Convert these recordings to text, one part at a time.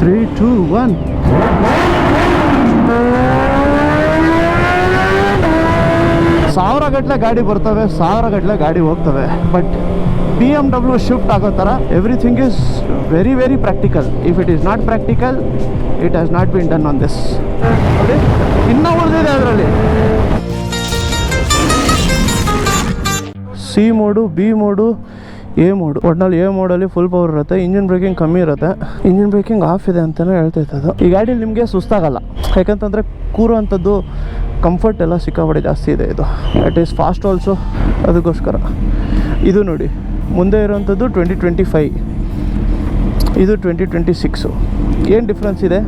3, 2, 1. ಸಾವಿರ ಗಟ್ಟಲೆ ಗಾಡಿ ಬರ್ತವೆ, ಸಾವಿರ ಗಟ್ಟಲೆ ಗಾಡಿ ಹೋಗ್ತವೆ. ಬಟ್ BMW ಶಿಫ್ಟ್ ಆಗೋ ಥರ everything is very very practical. If it is not practical, it has not been done on this. ನೋಡಿ, ಇನ್ನೂ ಉಳಿದಿದೆ ಅದರಲ್ಲಿ. C mode, B mode, A mode. ಒಟ್ನಲ್ಲಿ ಎ ಮೋಡಲ್ಲಿ ಫುಲ್ ಪವರ್ ಇರುತ್ತೆ. ಇಂಜಿನ್ ಬ್ರೇಕಿಂಗ್ ಕಮ್ಮಿ ಇರುತ್ತೆ. ಇಂಜಿನ್ ಬ್ರೇಕಿಂಗ್ ಆಫ್ ಇದೆ ಅಂತಲೇ ಹೇಳ್ತೈತದು. ಈ ಗಾಡೀಲಿ ನಿಮಗೆ ಸುಸ್ತಾಗಲ್ಲ, ಯಾಕಂತಂದರೆ ಕೂರುವಂಥದ್ದು ಕಂಫರ್ಟ್ ಎಲ್ಲ ಸಿಕ್ಕಾಪಟ್ಟೆ ಜಾಸ್ತಿ ಇದೆ. ಇದು ಇಟ್ ಈಸ್ ಫಾಸ್ಟ್ ಆಲ್ಸೋ, ಅದಕ್ಕೋಸ್ಕರ. ಇದು ನೋಡಿ, ಮುಂದೆ ಇರೋವಂಥದ್ದು 2025, ಇದು 2026. ಏನು ಡಿಫ್ರೆನ್ಸ್ ಇದೆ?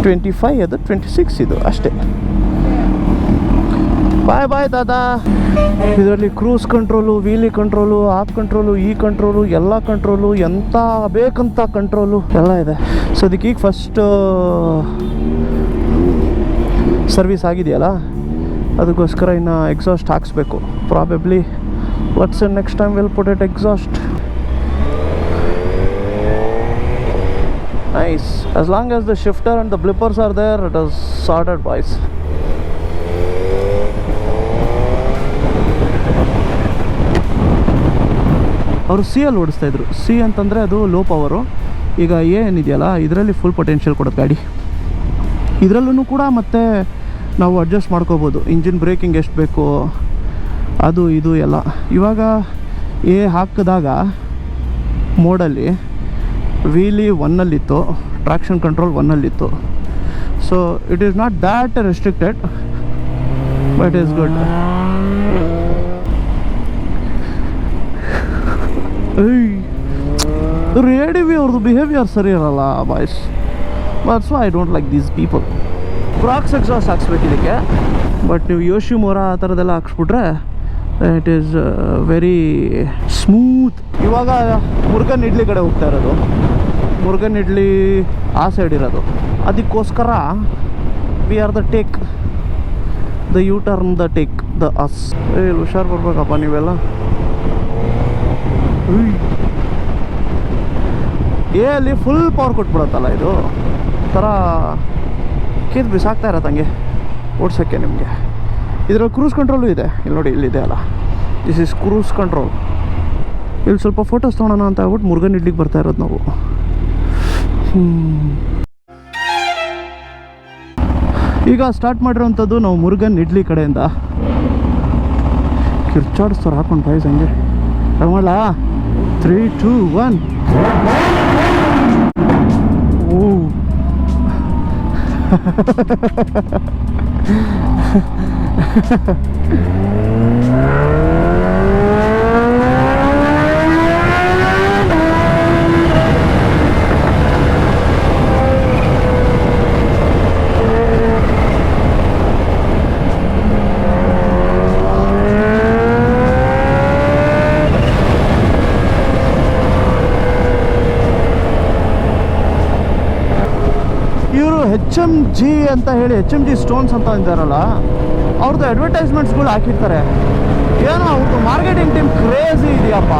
25 ಅದು, 26 ಇದು, ಅಷ್ಟೇ. ಬಾಯ್ ಬಾಯ್ ದಾದಾ. ಇದರಲ್ಲಿ ಕ್ರೂಸ್ ಕಂಟ್ರೋಲು, ವೀಲಿ ಕಂಟ್ರೋಲು, ಆಪ್ ಕಂಟ್ರೋಲು, ಈ ಕಂಟ್ರೋಲು, ಎಲ್ಲ ಕಂಟ್ರೋಲು, ಎಂಥ ಬೇಕಂತ ಕಂಟ್ರೋಲು ಎಲ್ಲ ಇದೆ. ಸೊ ಅದಕ್ಕೆ ಈಗ ಫಸ್ಟ್ ಸರ್ವಿಸ್ ಆಗಿದೆಯಲ್ಲ, ಅದಕ್ಕೋಸ್ಕರ ಇನ್ನು ಎಕ್ಸಾಸ್ಟ್ ಹಾಕ್ಸ್ಬೇಕು. Probably what's next time will put it exhaust. Nice. As long as the shifter and the blippers are there, it is sorted boys. ಅವರು ಸಿ ಅಲ್ಲಿ ಓಡಿಸ್ತಾಯಿದ್ರು. ಸಿ ಅಂತಂದರೆ ಅದು ಲೋ ಪವರು. ಈಗ ಏನಿದೆಯಲ್ಲ, ಇದರಲ್ಲಿ ಫುಲ್ ಪೊಟೆನ್ಷಿಯಲ್ ಕೊಡೋದು ಗಾಡಿ. ಇದರಲ್ಲೂ ಕೂಡ ಮತ್ತೆ ನಾವು ಅಡ್ಜಸ್ಟ್ ಮಾಡ್ಕೋಬೋದು. ಇಂಜಿನ್ ಬ್ರೇಕಿಂಗ್ ಎಷ್ಟು ಬೇಕು, ಅದು ಇದು ಎಲ್ಲ. ಇವಾಗ ಎ ಹಾಕಿದಾಗ ಮೋಡಲ್ಲಿ ವೀಲಿ 1ನಲ್ಲಿತ್ತು, ಟ್ರಾಕ್ಷನ್ ಕಂಟ್ರೋಲ್ 1ನಲ್ಲಿತ್ತು. So it is not that restricted, but is good. ರೇಡಿವಿ ಅವ್ರದ್ದು ಬಿಹೇವಿಯರ್ ಸರಿ ಇರಲ್ಲ boys. But so I don't like these people. ಕ್ರಾಕ್ಸ್ ಎಕ್ಸಾಸ್ಟ್ ಹಾಕ್ಸ್ಬೇಕು ಇದಕ್ಕೆ. ಬಟ್ ನೀವು ಯೋಶಿಮೋರಾ ಆ ಥರದ್ದೆಲ್ಲ ಹಾಕ್ಸ್ಬಿಟ್ರೆ ಇಟ್ ಈಸ್ ವೆರಿ ಸ್ಮೂತ್. ಇವಾಗ ಮುರುಗನ್ ಇಡ್ಲಿ ಕಡೆ ಹೋಗ್ತಾ ಇರೋದು. ಮುರುಗನ್ ಇಡ್ಲಿ ಆ ಸೈಡ್ ಇರೋದು. ಅದಕ್ಕೋಸ್ಕರ we are the take the U turn the take the us. ಹುಷಾರು ಬರ್ಬೇಕಪ್ಪ ನೀವೆಲ್ಲ. ಎ ಅಲ್ಲಿ ಫುಲ್ ಪವರ್ ಕೊಟ್ಬಿಡತ್ತಲ್ಲ, ಇದು ಥರ ಕಿತ್ತು ಬಿಸಾಕ್ತಾ ಇರತ್ತೆ ಹಂಗೆ ಓಡ್ಸೋಕ್ಕೆ ನಿಮಗೆ. ಇದರಲ್ಲಿ ಕ್ರೂಸ್ ಕಂಟ್ರೋಲು ಇದೆ. ಇಲ್ಲಿ ನೋಡಿ, ಇಲ್ಲಿದೆ ಅಲ್ಲ, ದಿಸ್ ಇಸ್ ಕ್ರೂಸ್ ಕಂಟ್ರೋಲ್. ಇಲ್ಲಿ ಸ್ವಲ್ಪ ಫೋಟೋಸ್ ತೊಗೊಳೋಣ ಅಂತ ಹೇಳ್ಬಿಟ್ಟು ಮುರುಗನ್ ಇಡ್ಲಿಗೆ ಬರ್ತಾ ಇರೋದು ನಾವು. ಈಗ ಸ್ಟಾರ್ಟ್ ಮಾಡಿರೋವಂಥದ್ದು ನಾವು ಮುರುಗನ್ ಇಡ್ಲಿ ಕಡೆಯಿಂದ. ಕಿರ್ಚಾಡಿಸ್ತಾರೆ ಹಾಕೊಂಡು ಬಾಯ್ಸ್ ಹಂಗೆ. ಮಾಡಲ 3, 2, 1. ಓ HMG ಅಂತ ಹೇಳಿ, HMG ಸ್ಟೋನ್ಸ್ ಅಂತ ಇದ್ದಾರಲ್ಲ, ಅವ್ರದ್ದು ಅಡ್ವರ್ಟೈಸ್ಮೆಂಟ್ಸ್ಗಳು ಹಾಕಿರ್ತಾರೆ. ಏನೋ ಅವ್ರದ್ದು ಮಾರ್ಕೆಟಿಂಗ್ ಟೀಮ್ ಕ್ರೇಜಿ ಇದೆಯಪ್ಪ.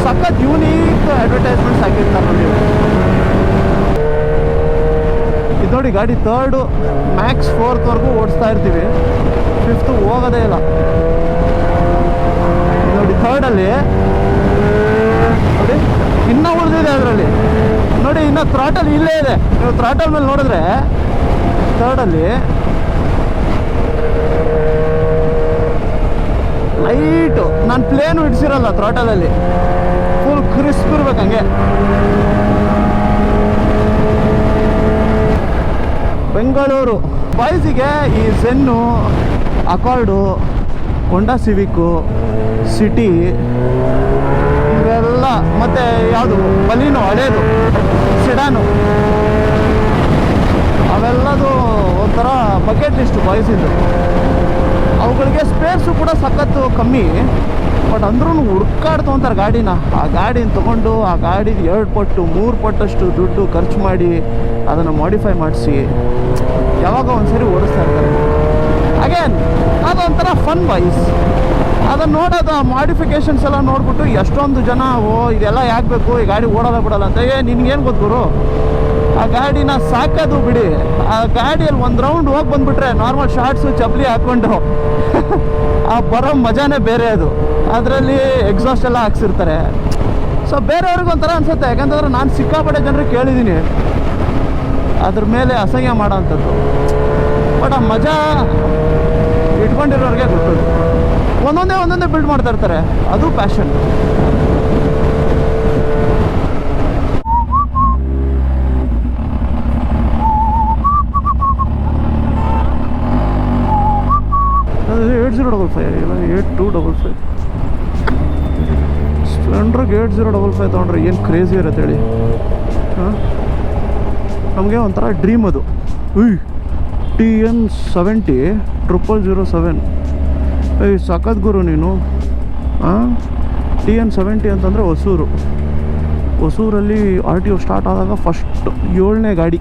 ಸಖತ್ ಯೂನೀಕ್ ಅಡ್ವರ್ಟೈಸ್ಮೆಂಟ್ಸ್ ಹಾಕಿರ್ತಾರೆ ನೀವು. ಇದು ನೋಡಿ, ಗಾಡಿ 3rd ಮ್ಯಾಕ್ಸ್ 4thವರೆಗೂ ಓಡಿಸ್ತಾ ಇರ್ತೀವಿ, 5th ಹೋಗೋದೇ ಇಲ್ಲ. ನೋಡಿ 3rdಲ್ಲಿ ನೋಡಿ ಇನ್ನೂ ಉಳಿದಿದೆ ಅದರಲ್ಲಿ. ನೋಡಿ ಇನ್ನೂ ಥ್ರಾಟಲ್ ಇಲ್ಲೇ ಇದೆ. ನೀವು ಥ್ರಾಟಲ್ ಮೇಲೆ ನೋಡಿದ್ರೆ 3rdಲ್ಲಿ ಲೈಟು, ನಾನು ಪ್ಲೇನು ಇಡ್ಸಿರಲ್ಲ ಥ್ರಾಟಲಲ್ಲಿ, ಫುಲ್ ಕ್ರಿಸ್ಪ್ ಇರ್ಬೇಕು ಹಂಗೆ. ಬೆಂಗಳೂರು ಬಾಯ್ಸಿಗೆ ಈ ಝೆನ್ನು, ಅಕಾರ್ಡು, ಹೋಂಡಾ ಸಿವಿಕ್ಕು, ಸಿಟಿ ಇವೆಲ್ಲ, ಮತ್ತು ಯಾವುದು ಬಲೀನೋ ಹಳೇದು ಸೆಡಾನು, ಅವೆಲ್ಲದು ಒಂಥರ ಬಕೆಟ್ ಲಿಸ್ಟು ಬಾಯ್ಸಿಂದು. ಅವುಗಳಿಗೆ ಸ್ಪೇಸು ಕೂಡ ಸಖತ್ತು ಕಮ್ಮಿ. ಬಟ್ ಅಂದ್ರೂ ಹುಡ್ಕಾಡ್ತು ಅಂತಾರೆ ಗಾಡಿನ. ಆ ಗಾಡಿನ ತೊಗೊಂಡು ಆ ಗಾಡಿದು 2 ಪಟ್ಟು 3 ಪಟ್ಟಷ್ಟು ದುಡ್ಡು ಖರ್ಚು ಮಾಡಿ ಅದನ್ನು ಮಾಡಿಫೈ ಮಾಡಿಸಿ ಯಾವಾಗ ಒಂದ್ಸರಿ ಓಡಿಸ್ತಾ ಇರ್ತಾರೆ. ಅಗೇನ್ ಅದೊಂಥರ ಫನ್ ಬಾಯ್ಸ್. ಅದನ್ನು ನೋಡೋದು ಆ ಮಾಡಿಫಿಕೇಷನ್ಸ್ ಎಲ್ಲ ನೋಡ್ಬಿಟ್ಟು ಎಷ್ಟೊಂದು ಜನ ಓ ಇದೆಲ್ಲ ಯಾಕೆ ಬೇಕು ಈ ಗಾಡಿ ಓಡೋಲ್ಲ ಬಿಡಲ್ಲ ಅಂತ. ನಿನ್ಗೇನು ಗೊತ್ತು ಆ ಗಾಡಿನ ಸಾಕೋದು ಬಿಡಿ, ಆ ಗಾಡಿಯಲ್ಲಿ ಒಂದು ರೌಂಡ್ ಹೋಗಿ ಬಂದುಬಿಟ್ರೆ ನಾರ್ಮಲ್ ಶಾರ್ಟ್ಸು ಚಪ್ಪಲಿ ಹಾಕ್ಕೊಂಡು ಆ ಬರೋ ಮಜಾನೇ ಬೇರೆ ಅದು. ಅದರಲ್ಲಿ ಎಕ್ಸಾಸ್ಟ್ ಎಲ್ಲ ಹಾಕ್ಸಿರ್ತಾರೆ. ಸೊ ಬೇರೆಯವ್ರಿಗೆ ಒಂಥರ ಅನ್ಸುತ್ತೆ, ಯಾಕಂತಂದ್ರೆ ನಾನು ಸಿಕ್ಕಾಪಟ್ಟೆ ಜನರಿಗೆ ಕೇಳಿದ್ದೀನಿ ಅದ್ರ ಮೇಲೆ ಅಸಹ್ಯ ಮಾಡೋ ಅಂಥದ್ದು. ಬಟ್ ಆ ಮಜಾ ಇಟ್ಕೊಂಡಿರೋರಿಗೆ ಗೊತ್ತದು. ಒಂದೊಂದೇ ಬಿಲ್ಡ್ ಮಾಡ್ತಾ ಇರ್ತಾರೆ, ಅದು ಪ್ಯಾಷನ್. ಅದು 8055 ಇಲ್ಲ 8255 ಸ್ಪ್ಲೆಂಡ್ರಿಗೆ 8055 ತೊಗೊಂಡ್ರೆ ಏನು ಕ್ರೇಜಿ ಇರುತ್ತೆ ಹೇಳಿ. ಹಾಂ, ನಮಗೆ ಒಂಥರ ಡ್ರೀಮ್ ಅದು. TN70 0007 ಸಖತ್ ಗುರು ನೀನು. ಹಾಂ, TN70 ಅಂತಂದರೆ ಹೊಸೂರಲ್ಲಿ RTO ಸ್ಟಾರ್ಟ್ ಆದಾಗ ಫಸ್ಟ್ 7ನೇ ಗಾಡಿ.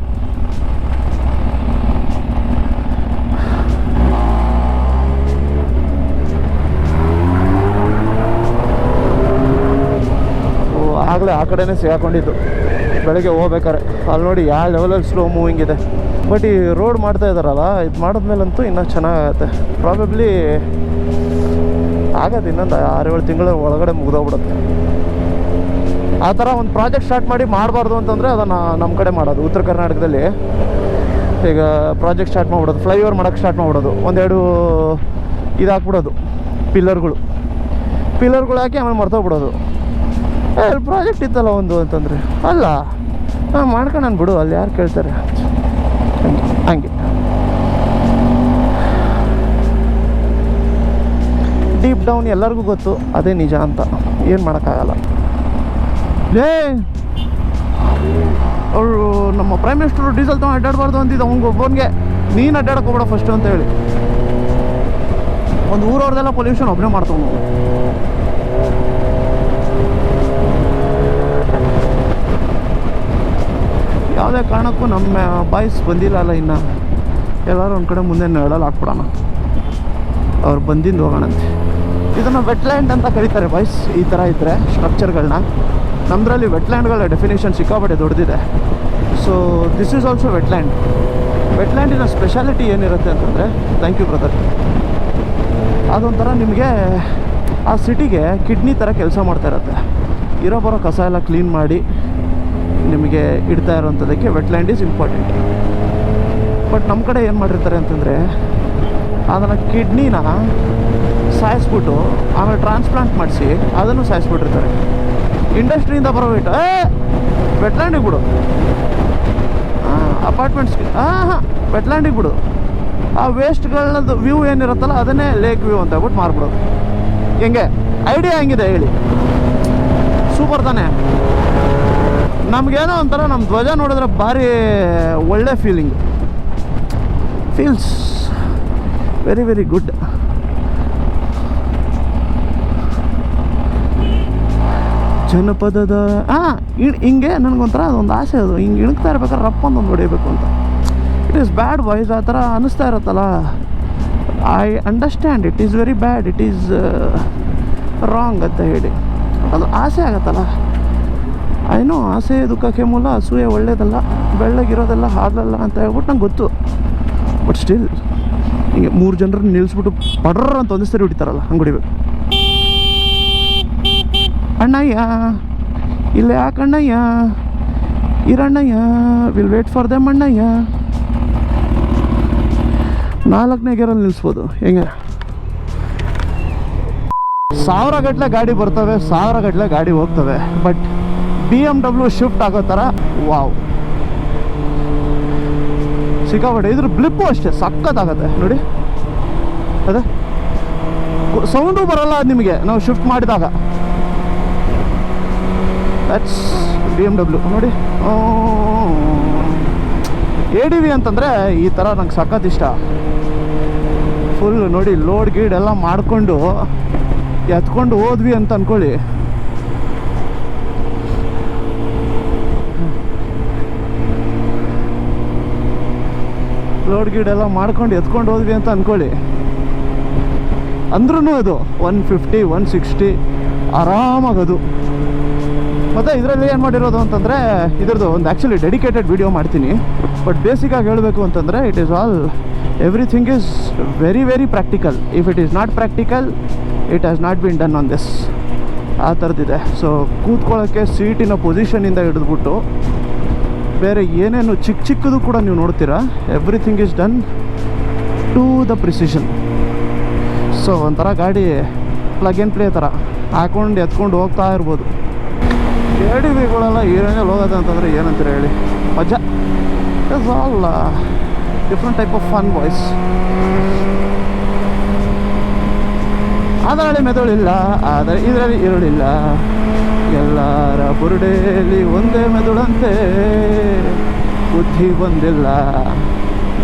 ಆಗಲೇ ಆ ಕಡೆನೇ ಸಿಗಾಕೊಂಡಿದ್ದು ಬೆಳಗ್ಗೆ ಹೋಗ್ಬೇಕಾರೆ. ಅಲ್ಲಿ ನೋಡಿ ಯಾವ ಲೆವೆಲಲ್ಲಿ ಸ್ಲೋ ಮೂವಿಂಗ್ ಇದೆ. ಬಟ್ ಈ ರೋಡ್ ಮಾಡ್ತಾ ಇದ್ದಾರಲ್ಲ, ಇದು ಮಾಡಿದ್ಮೇಲಂತೂ ಇನ್ನೂ ಚೆನ್ನಾಗತ್ತೆ. ಪ್ರಾಬಬ್ಲಿ ಆಗತ್ತೆ, ಇನ್ನೊಂದು 6-7 ತಿಂಗಳ ಒಳಗಡೆ ಮುಗಿದೋಗ್ಬಿಡುತ್ತೆ. ಆ ಥರ ಒಂದು ಪ್ರಾಜೆಕ್ಟ್ ಸ್ಟಾರ್ಟ್ ಮಾಡಿ ಮಾಡಬಾರ್ದು ಅಂತಂದರೆ ಅದನ್ನು ನಮ್ಮ ಕಡೆ ಮಾಡೋದು. ಉತ್ತರ ಕರ್ನಾಟಕದಲ್ಲಿ ಈಗ ಪ್ರಾಜೆಕ್ಟ್ ಸ್ಟಾರ್ಟ್ ಮಾಡಿಬಿಡೋದು, ಫ್ಲೈಓವರ್ ಮಾಡೋಕ್ಕೆ ಸ್ಟಾರ್ಟ್ ಮಾಡಿಬಿಡೋದು. ಒಂದೆರಡು ಇದು ಹಾಕ್ಬಿಡೋದು, ಪಿಲ್ಲರ್ಗಳು ಹಾಕಿ ಆಮೇಲೆ ಮರ್ತೋಗ್ಬಿಡೋದು. ಪ್ರಾಜೆಕ್ಟ್ ಇತ್ತಲ್ಲ ಒಂದು ಅಂತಂದರೆ ಅಲ್ಲ ಮಾಡ್ಕೊಂಡು ನಾನು ಬಿಡು, ಅಲ್ಲಿ ಯಾರು ಕೇಳ್ತಾರೆ ಹಂಗೆ. ಡೀಪ್ ಡೌನ್ ಎಲ್ಲರಿಗೂ ಗೊತ್ತು ಅದೇ ನಿಜ ಅಂತ, ಏನು ಮಾಡೋಕ್ಕಾಗಲ್ಲ. ಅವರು ನಮ್ಮ ಪ್ರೈಮ್ ಮಿನಿಸ್ಟರು ಡೀಸೆಲ್ ತೊಗೊಂಡು ಅಡ್ಡಾಡಬಾರ್ದು ಅಂತಿದ್ದು ಒಬ್ಬನಿಗೆ, ನೀನು ಅಡ್ಡಾಡಕ್ಕೆ ಹೋಗ್ಬೇಡ ಫಸ್ಟು ಅಂತ ಹೇಳಿ. ಒಂದು ಊರವ್ರದೆಲ್ಲ ಪೊಲ್ಯೂಷನ್ ಒಬ್ಬನೇ ಮಾಡ್ತಾವೆ ನಾವು. ಯಾವುದೇ ಕಾರಣಕ್ಕೂ ನಮ್ಮ ಬಾಯ್ಸ್ ಬಂದಿಲ್ಲ ಅಲ್ಲ ಇನ್ನು. ಎಲ್ಲರೂ ಒಂದು ಕಡೆ ಮುಂದೆ ನೆರಳಲ್ಲಿ ಹಾಕ್ಬಿಡೋಣ, ಅವ್ರು ಬಂದಿಂದ ಹೋಗೋಣಂತೆ. ಇದನ್ನು ವೆಟ್ಲ್ಯಾಂಡ್ ಅಂತ ಕರೀತಾರೆ ಬಾಯ್ಸ್. ಈ ಥರ ಇದ್ದರೆ ಸ್ಟ್ರಕ್ಚರ್ಗಳನ್ನ ನಮ್ಮದ್ರಲ್ಲಿ ವೆಟ್ಲ್ಯಾಂಡ್ಗಳ ಡೆಫಿನೇಷನ್ ಸಿಕ್ಕಾಪಟ್ಟೆ ದೊಡ್ಡದಿದೆ. So this is also wetland. ವೆಟ್ಲ್ಯಾಂಡಿನ ಸ್ಪೆಷಾಲಿಟಿ ಏನಿರುತ್ತೆ ಅಂತಂದರೆ, ಥ್ಯಾಂಕ್ ಯು ಬ್ರದರ್, ಅದೊಂಥರ ನಿಮಗೆ ಆ ಸಿಟಿಗೆ ಕಿಡ್ನಿ ಥರ ಕೆಲಸ ಮಾಡ್ತಾ ಇರುತ್ತೆ. ಇರೋ ಬರೋ ಕಸ ಎಲ್ಲ ಕ್ಲೀನ್ ಮಾಡಿ ನಿಮಗೆ ಇಡ್ತಾ ಇರೋವಂಥದ್ದಕ್ಕೆ ವೆಟ್ಲ್ಯಾಂಡ್ ಈಸ್ ಇಂಪಾರ್ಟೆಂಟ್. ಬಟ್ ನಮ್ಮ ಕಡೆ ಏನು ಮಾಡಿರ್ತಾರೆ ಅಂತಂದರೆ, ಅದನ್ನು ಕಿಡ್ನಿನ ಸಾಯಿಸ್ಬಿಟ್ಟು ಆಮೇಲೆ ಟ್ರಾನ್ಸ್ಪ್ಲಾಂಟ್ ಮಾಡಿಸಿ ಅದನ್ನು ಸಾಯಿಸ್ಬಿಟ್ಟಿರ್ತಾರೆ. ಇಂಡಸ್ಟ್ರಿಯಿಂದ ಬರೋ ವೆಟ್ಲ್ಯಾಂಡಿಗೆ ಬಿಡು, ಅಪಾರ್ಟ್ಮೆಂಟ್ಸ್ಗೆ ವೆಟ್ಲ್ಯಾಂಡಿಗೆ ಬಿಡು. ಆ ವೇಸ್ಟ್ಗಳದ್ದು ವ್ಯೂ ಏನಿರುತ್ತಲ್ಲ ಅದನ್ನೇ ಲೇಕ್ ವ್ಯೂ ಅಂತ ಹೇಳ್ಬಿಟ್ಟು ಮಾರ್ಬಿಡೋದು. ಹೆಂಗೆ ಐಡಿಯಾ ಹೆಂಗಿದೆ ಹೇಳಿ? ಸೂಪರ್ ತಾನೆ. ನಮಗೇನೋ ಒಂಥರ ನಮ್ಮ ಧ್ವಜ ನೋಡಿದ್ರೆ ಭಾರಿ ಒಳ್ಳೆ ಫೀಲ್ಸ್ ವೆರಿ ವೆರಿ ಗುಡ್. ಜನಪದದ ಹಿಂಗೆ ನನಗೊಂಥರ ಅದೊಂದು ಆಸೆ, ಅದು ಹಿಂಗೆ ಇಣಗ್ತಾ ಇರ್ಬೇಕಾದ್ರೆ ರಪ್ಪ ಒಂದು ಹೊಡಿಬೇಕು ಅಂತ. ಇಟ್ ಈಸ್ ಬ್ಯಾಡ್ ವಾಯ್ಸ್ ಆ ಥರ ಅನ್ನಿಸ್ತಾ ಇರುತ್ತಲ್ಲ. I understand it is very bad, it is wrong ಅಂತ ಹೇಳಿ. ಅದು ಆಸೆ ಆಗತ್ತಲ್ಲ. ಏನೋ ಆಸೆ ದುಃಖಕ್ಕೆ ಮೂಲ, ಅಸೂಯೆ ಒಳ್ಳೇದಲ್ಲ, ಬೆಳ್ಳಗಿರೋದೆಲ್ಲ ಹಾಗಲ್ಲ ಅಂತ ಹೇಳ್ಬಿಟ್ಟು ನಂಗೆ ಗೊತ್ತು. ಬಟ್ ಸ್ಟಿಲ್ ಹಿಂಗೆ 3 ಜನರನ್ನ ನಿಲ್ಲಿಸ್ಬಿಟ್ಟು ಪಡ್ರ ಅಂತ ಒಂದು ಸರಿ ಹೊಡಿತಾರಲ್ಲ, ಹಂಗೆ ಹೊಡಿಬೇಕು. ಅಣ್ಣಯ್ಯ ಇಲ್ಲ ಯಾಕಣ್ಣಯ್ಯ, ಇರಣ್ಣಯ್ಯ, ವಿಲ್ ವೇಟ್ ಫಾರ್ ದೆಮ್ ಅಣ್ಣಯ್ಯ. 4ನೇ ಗೇರಲ್ಲಿ ನಿಲ್ಲಿಸ್ಬೋದು. ಹೆಂಗೆ 1000 ಗಟ್ಟಲೆ ಗಾಡಿ ಬರ್ತವೆ, 1000 ಗಟ್ಟಲೆ ಗಾಡಿ ಹೋಗ್ತವೆ. ಬಟ್ BMW ಶಿಫ್ಟ್ ಆಗೋ ಥರ ವಾವ್ ಸಿಕ್ಕಾಪಟ್ಟೆ. ಇದ್ರ ಬ್ಲಿಪ್ಪು ಅಷ್ಟೇ ಸಖತ್ತಾಗತ್ತೆ ನೋಡಿ. ಅದೇ ಸೌಂಡು ಬರಲ್ಲ ಅದು ನಿಮಗೆ ನಾವು ಶಿಫ್ಟ್ ಮಾಡಿದಾಗ. ದಟ್ಸ್ BMW ನೋಡಿ. ADV ಅಂತಂದರೆ ಈ ಥರ ನಂಗೆ ಸಖತ್ ಇಷ್ಟ. ಫುಲ್ ನೋಡಿ ಲೋಡ್ ಗೀಡ್ ಎಲ್ಲ ಮಾಡಿಕೊಂಡು ಎತ್ಕೊಂಡು ಹೋದ್ವಿ ಅಂತ ಅಂದ್ಕೊಳ್ಳಿ. ಲೋಡ್ ಗೀಡ್ ಎಲ್ಲ ಮಾಡ್ಕೊಂಡು ಎತ್ಕೊಂಡು ಹೋದ್ವಿ ಅಂತ ಅಂದ್ಕೊಳ್ಳಿ. ಅಂದ್ರೂ ಅದು 150 160 ಆರಾಮಾಗದು. ಮತ್ತು ಇದರಲ್ಲಿ ಏನು ಮಾಡಿರೋದು ಅಂತಂದರೆ ಇದ್ರದ್ದು ಒಂದು ಆ್ಯಕ್ಚುಲಿ ಡೆಡಿಕೇಟೆಡ್ ವಿಡಿಯೋ ಮಾಡ್ತೀನಿ. ಬಟ್ ಬೇಸಿಕಾಗಿ ಹೇಳಬೇಕು ಅಂತಂದರೆ it is all everything is very very practical. If it is not practical it has not been done on this. ಆ ಥರದ್ದಿದೆ. ಸೊ ಕೂತ್ಕೊಳ್ಳೋಕ್ಕೆ ಸೀಟಿನ ಪೊಸಿಷನಿಂದ ಹಿಡಿದ್ಬಿಟ್ಟು ಬೇರೆ ಏನೇನು ಚಿಕ್ಕ ಚಿಕ್ಕದು ಕೂಡ ನೀವು ನೋಡ್ತೀರಾ, everything is done to the precision. So ಒಂಥರ ಗಾಡಿ ಪ್ಲಗ್ ಆ್ಯಂಡ್ ಪ್ಲೇ ಥರ ಹಾಕೊಂಡು ಎತ್ಕೊಂಡು ಹೋಗ್ತಾ ಇರ್ಬೋದು. KTVಗಳೆಲ್ಲ ಈ ರೇಂಜಲ್ಲಿ ಹೋಗೋದು ಅಂತಂದರೆ ಏನಂತೀರ ಹೇಳಿ, ಮಜಾ. It's all different type of fun boys. ಅದರಲ್ಲಿ ಮೆದುಳಿಲ್ಲ, ಆದರೆ ಇದರಲ್ಲಿ ಇರುಳಿಲ್ಲ. ಎಲ್ಲರ ಬುರುಡೆಯಲ್ಲಿ ಒಂದೇ ಮೆದುಳಂತೆ, ಬುದ್ಧಿ ಬಂದಿಲ್ಲ,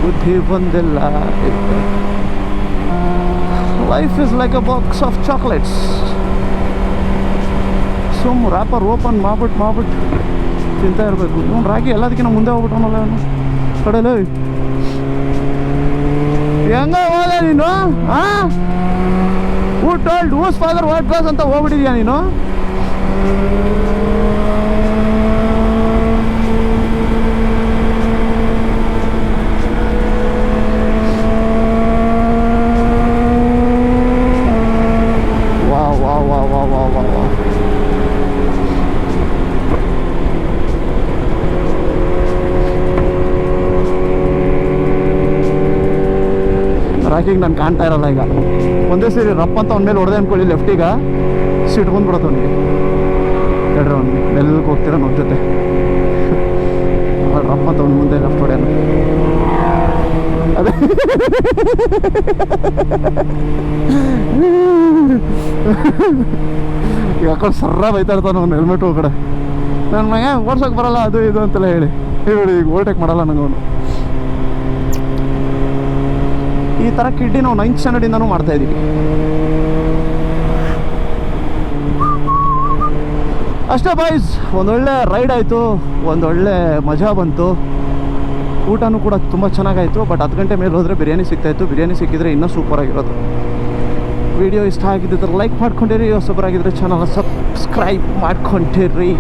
ಬುದ್ಧಿ ಬಂದಿಲ್ಲ. Life is like a box of chocolates. ಸುಮ್ಮ ರ್ಯಾಪರ್ ಓಪನ್ ಮಾಡ್ಬಿಟ್ಟು ತಿಂತಾ ಇರಬೇಕು. ಇವನು ರಾಗಿ ಎಲ್ಲದಕ್ಕಿಂತ ಮುಂದೆ ಹೋಗ್ಬಿಟ್ಟವನಲ್ಲ ಅವನು ಕಡೆಯಲ್ಲಿ. ಹೆಂಗ ಹೋದೆ ನೀನು? Who told whose father what class ಅಂತ ಹೋಗ್ಬಿಟ್ಟಿದ್ಯಾ ನೀನು? ವಾ ವಾ ವಾ ವಾ ವಾ ವಾ ವಾ. ರಾಕಿಗೆ ನಾನು ಕಾಣ್ತಾ ಇರಲ್ಲ ಈಗ. ಒಂದೇ ಸೇರಿ ರಪ್ಪ ಅಂತ ಅವ್ನ ಮೇಲೆ ಹೊಡೆದೆ ಅಂದ್ಕೊಳ್ಳಿ, ಲೆಫ್ಟಿಗೆ ಸೀಟ್ ಬಂದ್ಬಿಡತ್ತೆ ಅವನಿಗೆ. ಹೇಳ್ರಿ ಅವ್ನಿಗೆ ಮೆಲ್ಲಕ್ಕೆ ಹೋಗ್ತೀರ ನಮ್ಮ ಜೊತೆ. ರಪ್ಪ ಅಂತ ಅವ್ನ ಮುಂದೆ ಲೆಫ್ಟ್ ಹೊಡೆಯೋಣ. ಅದೇ ಯಾಕಂದ್ರೆ ಸರ್ರ ಬೈತಾ ಇರ್ತಾನೆ ಅವ್ನು ಹೆಲ್ಮೆಟ್ ಹೋಗಡೆ. ನನ್ನ ಮಗ ಓಡ್ಸೋಕೆ ಬರಲ್ಲ ಅದು ಇದು ಅಂತೆಲ್ಲ ಹೇಳಿ ಈಗ ಓವರ್ಟೇಕ್ ಮಾಡಲ್ಲ ನಂಗೆ ಅವನು. ಈ ಥರ ಕಿಡ್ಡಿ ನಾವು 9th ಸ್ಟ್ಯಾಂಡರ್ಡಿಂದನೂ ಮಾಡ್ತಾಯಿದ್ದೀವಿ. ಅಷ್ಟೇ ಬಾಯ್ಸ್, ಒಂದೊಳ್ಳೆ ರೈಡ್ ಆಯಿತು, ಒಂದೊಳ್ಳೆ ಮಜಾ ಬಂತು. ಊಟನೂ ಕೂಡ ತುಂಬ ಚೆನ್ನಾಗಾಯಿತು. ಬಟ್ 10 ಗಂಟೆ ಮೇಲೆ ಹೋದರೆ ಬಿರಿಯಾನಿ ಸಿಗ್ತಾಯಿತ್ತು. ಬಿರಿಯಾನಿ ಸಿಕ್ಕಿದ್ರೆ ಇನ್ನೂ ಸೂಪರಾಗಿರೋದು. ವಿಡಿಯೋ ಇಷ್ಟ ಆಗಿದ್ದರೆ ಲೈಕ್ ಮಾಡ್ಕೊಂಡಿರಿ, ಹೊಸಬರಾಗಿದ್ದರೆ ಚಾನಲ್ ಸಬ್ಸ್ಕ್ರೈಬ್ ಮಾಡ್ಕೊಂಡಿರಿ.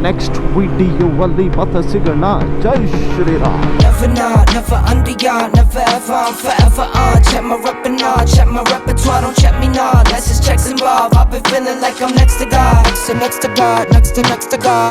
ನೆಕ್ಸ್ಟ್ ವಿಡಿಯೋವಲ್ಲಿ ಮತ್ತೆ ಸಿಗೋಣ. ಜೈ Shriram. Never not, never under yard, never ever, I'm forever on. Check my rep and on, check my repertoire, don't check me now. Let's just check involved. I've been feeling like I'm next to God, next to God, next to God.